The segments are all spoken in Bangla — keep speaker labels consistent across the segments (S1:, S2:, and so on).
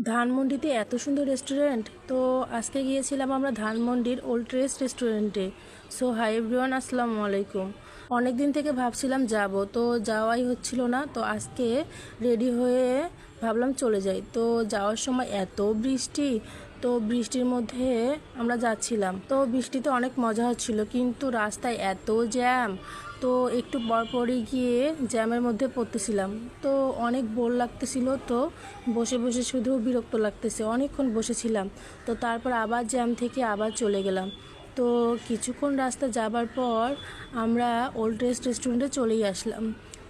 S1: ধানমন্ডিতে এত সুন্দর রেস্টুরেন্ট। তো আজকে গিয়েছিলাম আমরা ধানমন্ডির ওল্ড ট্রেস রেস্টুরেন্টে। সো হাই এভরিওয়ান, আসসালামু আলাইকুম। অনেক দিন থেকে ভাবছিলাম যাব, তো যাওয়াই হচ্ছিল না। তো আজকে রেডি হয়ে ভাবলাম চলে যাই। তো যাওয়ার সময় এত বৃষ্টি, তো বৃষ্টির মধ্যে আমরা যাচ্ছিলাম। তো বৃষ্টিতে অনেক মজা হচ্ছিল, কিন্তু রাস্তায় এত জ্যাম। তো একটু পরপরই গিয়ে জ্যামের মধ্যে পড়তেছিলাম। তো অনেক বোর লাগতেছিল, তো বসে বসে শুধু বিরক্ত লাগতেছে, অনেকক্ষণ বসেছিলাম। তো তারপর আবার জ্যাম থেকে আবার চলে গেলাম। তো কিছুক্ষণ রাস্তা যাবার পর আমরা ওল্ড ট্রেস রেস্টুরেন্টে চলেই আসলাম।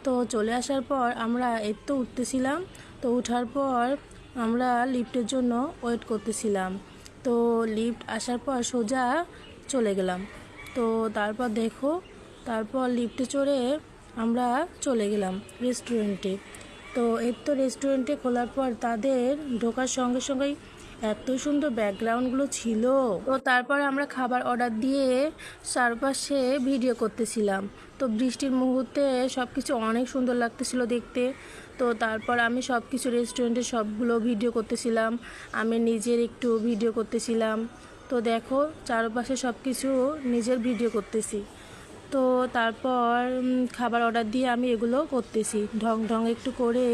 S1: তো চলে আসার পর আমরা এই তো উঠতেছিলাম। তো উঠার পর আমরা লিফটের জন্য ওয়েট করতেছিলাম। তো লিফট আসার পর সোজা চলে গেলাম। তো তারপর দেখো, তারপর লিফটে চড়ে আমরা চলে গেলাম রেস্টুরেন্টে। তো এর তো রেস্টুরেন্টে খোলার পর তাদের ঢোকার সঙ্গে সঙ্গেই এত সুন্দর ব্যাকগ্রাউন্ডগুলো ছিল। তো তারপর আমরা খাবার অর্ডার দিয়ে চারপাশে ভিডিও করতেছিলাম। তো বৃষ্টির মুহূর্তে সব কিছু অনেক সুন্দর লাগতেছিল দেখতে। তো তারপর আমি সব কিছু রেস্টুরেন্টের সবগুলো ভিডিও করতেছিলাম, আমি নিজের একটু ভিডিও করতেছিলাম। তো দেখো, চারপাশে সব কিছু নিজের ভিডিও করতেছি। তো তারপর খাবার অর্ডার দিয়ে আমি এগুলো করতেছি ঢং ঢং একটু করে।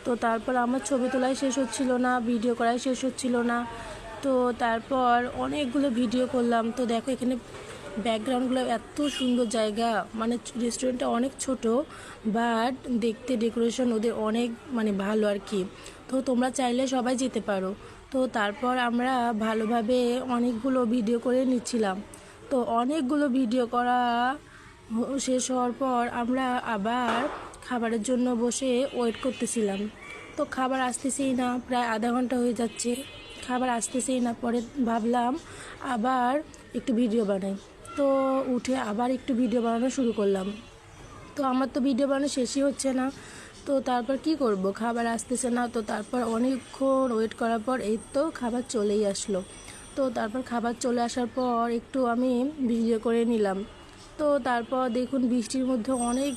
S1: তো তারপর আমার ছবি তোলাই শেষ হচ্ছিল না, ভিডিও করাই শেষ হচ্ছিল না। তো তারপর অনেকগুলো ভিডিও করলাম। তো দেখো এখানে ব্যাকগ্রাউন্ডগুলো এত সুন্দর জায়গা, মানে রেস্টুরেন্টটা অনেক ছোট, বাট দেখতে ডেকোরেশন ওদের অনেক ভালো আর কি। তো তোমরা চাইলে সবাই যেতে পারো। তো তারপর আমরা ভালোভাবে অনেকগুলো ভিডিও করে নিচ্ছিলাম। তো অনেকগুলো ভিডিও করা শেষ হওয়ার পর আমরা আবার খাবারের জন্য বসে ওয়েট করতেছিলাম। তো খাবার আসতেছেই না, প্রায় আধা ঘন্টা হয়ে যাচ্ছে, খাবার আসতেছেই না। পরে ভাবলাম আবার একটু ভিডিও বানাই। তো উঠে আবার একটু ভিডিও বানানো শুরু করলাম। তো আমার তো ভিডিও বানানো শেষই হচ্ছে না। তো তারপর কি করব, খাবার আসতেছে না। তো তারপর অনেকক্ষণ ওয়েট করার পর এই তো খাবার চলেই আসলো। তো তারপর খাবার চলে আসার পর একটু আমি ভিডিও করে নিলাম। তো তারপর দেখুন বৃষ্টির মধ্যে অনেক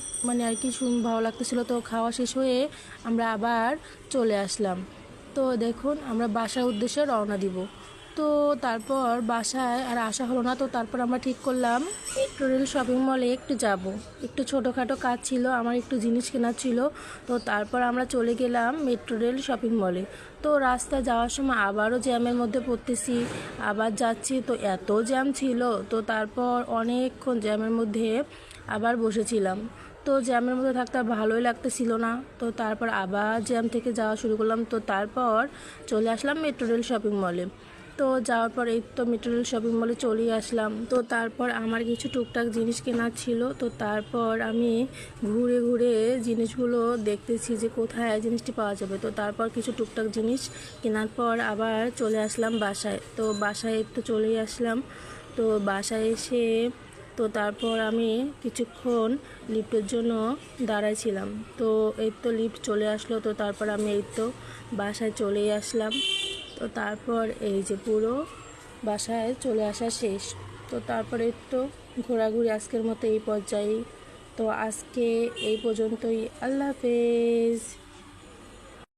S1: আর কি ভালো লাগতেছিল। তো খাওয়া শেষ হয়ে আমরা আবার চলে আসলাম। তো দেখুন আমরা বাসার উদ্দেশ্যে রওনা দিব। তো তারপর বাসায় আর আসা হলো না। তো তারপর আমরা ঠিক করলাম মেট্রো রেল শপিং মলে একটু যাব। একটু ছোটোখাটো কাজ ছিল, আমার একটু জিনিস কেনার ছিল। তো তারপর আমরা চলে গেলাম মেট্রো রেল শপিং মলে। তো রাস্তায় যাওয়ার সময় আবারও জ্যামের মধ্যে পড়তেছি, আবার যাচ্ছি। তো এত জ্যাম ছিল, তো তারপর অনেকক্ষণ জ্যামের মধ্যে আবার বসেছিলাম। তো জ্যামের মধ্যে থাকতে আর ভালোই লাগতেছিল না। তো তারপর আবার জ্যাম থেকে যাওয়া শুরু করলাম। তো তারপর চলে আসলাম মেট্রো রেল শপিং মলে। তো যাওয়ার পর এই তো মেট্রো রেল শপিং মলে চলেই আসলাম। তো তারপর আমার কিছু টুকটাক জিনিস কেনার ছিল। তো তারপর আমি ঘুরে ঘুরে জিনিসগুলো দেখতেছি যে কোথায় জিনিসটি পাওয়া যাবে। তো তারপর কিছু টুকটাক জিনিস কেনার পর আবার চলে আসলাম বাসায়। তো বাসায় তো চলেই আসলাম। তো বাসায় এসে তো তারপর আমি কিছুক্ষণ লিফটের জন্য দাঁড়াইছিলাম। তো এই তো লিফট চলে আসলো। তো তারপর আমি এই তো বাসায় চলেই আসলাম। তো তারপর এই যে পুরো বাসায় চলে আসা শেষ। তো তারপরে তো ঘোরাঘুরি আজকের মতো এই পর্যায়ে। তো আজকে এই পর্যন্তই, আল্লাহ হাফেজ।